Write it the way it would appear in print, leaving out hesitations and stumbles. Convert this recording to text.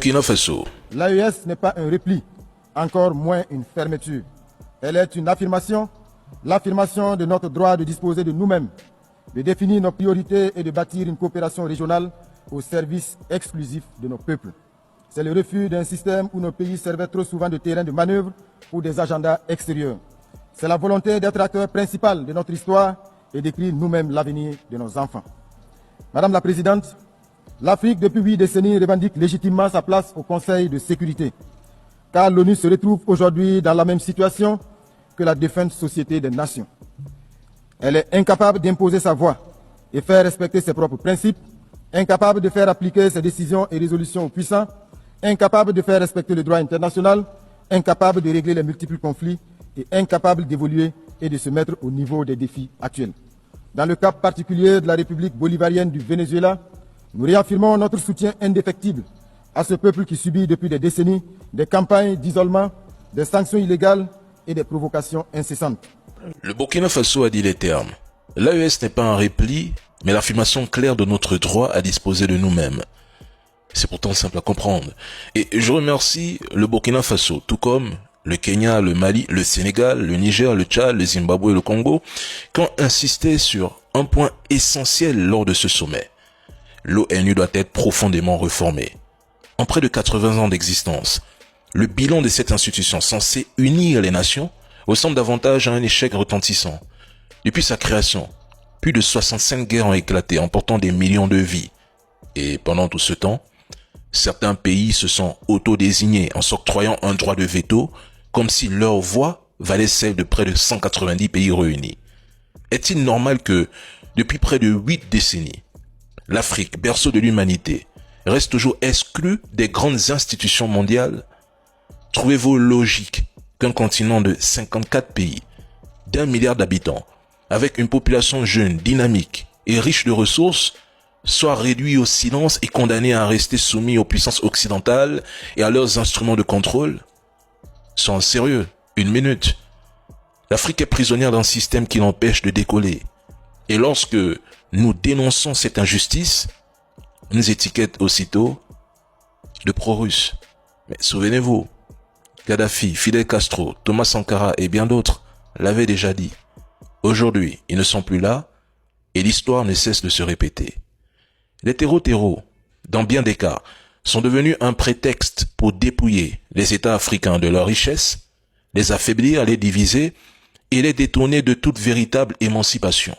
Burkina Faso. L'AES n'est pas un repli, encore moins une fermeture. Elle est une affirmation, l'affirmation de notre droit de disposer de nous-mêmes, de définir nos priorités et de bâtir une coopération régionale au service exclusif de nos peuples. C'est le refus d'un système où nos pays servaient trop souvent de terrain de manœuvre pour des agendas extérieurs. C'est la volonté d'être acteur principal de notre histoire et d'écrire nous-mêmes l'avenir de nos enfants. Madame la Présidente, l'Afrique, depuis 8 décennies, revendique légitimement sa place au Conseil de sécurité, car l'ONU se retrouve aujourd'hui dans la même situation que la défunte Société des Nations. Elle est incapable d'imposer sa voix et faire respecter ses propres principes, incapable de faire appliquer ses décisions et résolutions aux puissants, incapable de faire respecter le droit international, incapable de régler les multiples conflits et incapable d'évoluer et de se mettre au niveau des défis actuels. Dans le cas particulier de la République bolivarienne du Venezuela, nous réaffirmons notre soutien indéfectible à ce peuple qui subit depuis des décennies des campagnes d'isolement, des sanctions illégales et des provocations incessantes. Le Burkina Faso a dit les termes. L'AES n'est pas un repli, mais l'affirmation claire de notre droit à disposer de nous-mêmes. C'est pourtant simple à comprendre. Et je remercie le Burkina Faso, tout comme le Kenya, le Mali, le Sénégal, le Niger, le Tchad, le Zimbabwe et le Congo, qui ont insisté sur un point essentiel lors de ce sommet. L'ONU doit être profondément réformée. En près de 80 ans d'existence, le bilan de cette institution censée unir les nations ressemble davantage à un échec retentissant. Depuis sa création, plus de 65 guerres ont éclaté, emportant des millions de vies. Et pendant tout ce temps, certains pays se sont autodésignés en s'octroyant un droit de veto, comme si leur voix valait celle de près de 190 pays réunis. Est-il normal que, depuis près de 8 décennies, l'Afrique, berceau de l'humanité, reste toujours exclue des grandes institutions mondiales? Trouvez-vous logique qu'un continent de 54 pays, d'1 milliard d'habitants, avec une population jeune, dynamique et riche de ressources, soit réduit au silence et condamné à rester soumis aux puissances occidentales et à leurs instruments de contrôle? Soyons sérieux, une minute. L'Afrique est prisonnière d'un système qui l'empêche de décoller. Et lorsque nous dénonçons cette injustice, on nous étiquette aussitôt de pro-russes. Mais souvenez-vous, Kadhafi, Fidel Castro, Thomas Sankara et bien d'autres l'avaient déjà dit. Aujourd'hui, ils ne sont plus là et l'histoire ne cesse de se répéter. Les terreaux, dans bien des cas, sont devenus un prétexte pour dépouiller les États africains de leurs richesses, les affaiblir, les diviser et les détourner de toute véritable émancipation.